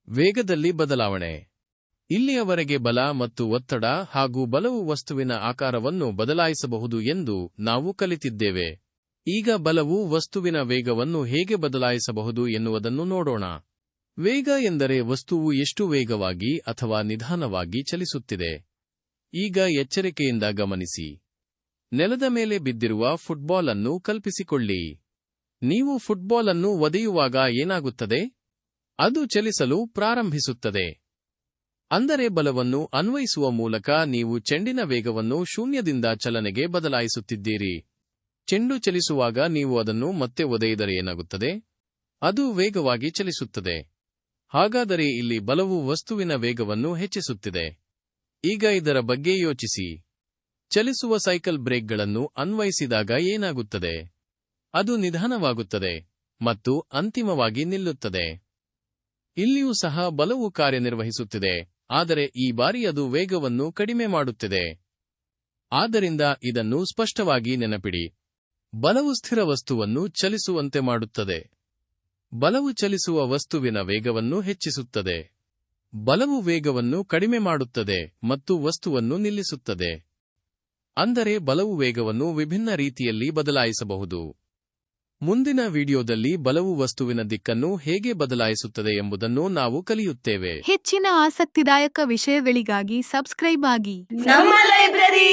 ವೇಗದಲ್ಲಿ ಬದಲಾವಣೆ. ಇಲ್ಲಿಯವರೆಗೆ ಬಲ ಮತ್ತು ಒತ್ತಡ ಹಾಗೂ ಬಲವು ವಸ್ತುವಿನ ಆಕಾರವನ್ನು ಬದಲಾಯಿಸಬಹುದು ಎಂದು ನಾವು ಕಲಿತಿದ್ದೇವೆ. ಈಗ ಬಲವು ವಸ್ತುವಿನ ವೇಗವನ್ನು ಹೇಗೆ ಬದಲಾಯಿಸಬಹುದು ಎನ್ನುವುದನ್ನು ನೋಡೋಣ. ವೇಗ ಎಂದರೆ ವಸ್ತುವು ಎಷ್ಟು ವೇಗವಾಗಿ ಅಥವಾ ನಿಧಾನವಾಗಿ ಚಲಿಸುತ್ತಿದೆ. ಈಗ ಎಚ್ಚರಿಕೆಯಿಂದ ಗಮನಿಸಿ. ನೆಲದ ಮೇಲೆ ಬಿದ್ದಿರುವ ಫುಟ್ಬಾಲ್ ಅನ್ನು ಕಲ್ಪಿಸಿಕೊಳ್ಳಿ. ನೀವು ಫುಟ್ಬಾಲ್ ಅನ್ನು ಒದೆಯುವಾಗ ಏನಾಗುತ್ತದೆ? ಅದು ಚಲಿಸಲು ಪ್ರಾರಂಭಿಸುತ್ತದೆ. ಅಂದರೆ ಬಲವನ್ನು ಅನ್ವಯಿಸುವ ಮೂಲಕ ನೀವು ಚೆಂಡಿನ ವೇಗವನ್ನು ಶೂನ್ಯದಿಂದ ಚಲನೆಗೆ ಬದಲಾಯಿಸುತ್ತಿದ್ದೀರಿ. ಚೆಂಡು ಚಲಿಸುವಾಗ ನೀವು ಅದನ್ನು ಮತ್ತೆ ಒದೆಯಿದರೆ ಏನಾಗುತ್ತದೆ? ಅದು ವೇಗವಾಗಿ ಚಲಿಸುತ್ತದೆ. ಹಾಗಾದರೆ ಇಲ್ಲಿ ಬಲವು ವಸ್ತುವಿನ ವೇಗವನ್ನು ಹೆಚ್ಚಿಸುತ್ತಿದೆ. ಈಗ ಇದರ ಬಗ್ಗೆ ಯೋಚಿಸಿ. ಚಲಿಸುವ ಸೈಕಲ್ ಬ್ರೇಕ್ಗಳನ್ನು ಅನ್ವಯಿಸಿದಾಗ ಏನಾಗುತ್ತದೆ? ಅದು ನಿಧಾನವಾಗುತ್ತದೆ ಮತ್ತು ಅಂತಿಮವಾಗಿ ನಿಲ್ಲುತ್ತದೆ. ಇಲ್ಲಿಯೂ ಸಹ ಬಲವು ಕಾರ್ಯನಿರ್ವಹಿಸುತ್ತಿದೆ, ಆದರೆ ಈ ಬಾರಿ ಅದು ವೇಗವನ್ನು ಕಡಿಮೆ ಮಾಡುತ್ತಿದೆ. ಆದ್ದರಿಂದ ಇದನ್ನು ಸ್ಪಷ್ಟವಾಗಿ ನೆನಪಿಡಿ. ಬಲವು ಸ್ಥಿರ ವಸ್ತುವನ್ನು ಚಲಿಸುವಂತೆ ಮಾಡುತ್ತದೆ. ಬಲವು ಚಲಿಸುವ ವಸ್ತುವಿನ ವೇಗವನ್ನು ಹೆಚ್ಚಿಸುತ್ತದೆ. ಬಲವು ವೇಗವನ್ನು ಕಡಿಮೆ ಮಾಡುತ್ತದೆ ಮತ್ತು ವಸ್ತುವನ್ನು ನಿಲ್ಲಿಸುತ್ತದೆ. ಅಂದರೆ ಬಲವು ವೇಗವನ್ನು ವಿಭಿನ್ನ ರೀತಿಯಲ್ಲಿ ಬದಲಾಯಿಸಬಹುದು. ಮುಂದಿನ ವಿಡಿಯೋದಲ್ಲಿ ಬಲವು ವಸ್ತುವಿನ ದಿಕ್ಕನ್ನು ಹೇಗೆ ಬದಲಾಯಿಸುತ್ತದೆ ಎಂಬುದನ್ನು ನಾವು ಕಲಿಯುತ್ತೇವೆ. ಹೆಚ್ಚಿನ ಆಸಕ್ತಿದಾಯಕ ವಿಷಯಗಳಿಗಾಗಿ ಸಬ್ಸ್ಕ್ರೈಬ್ ಆಗಿ ನಮ್ಮ ಲೈಬ್ರರಿ.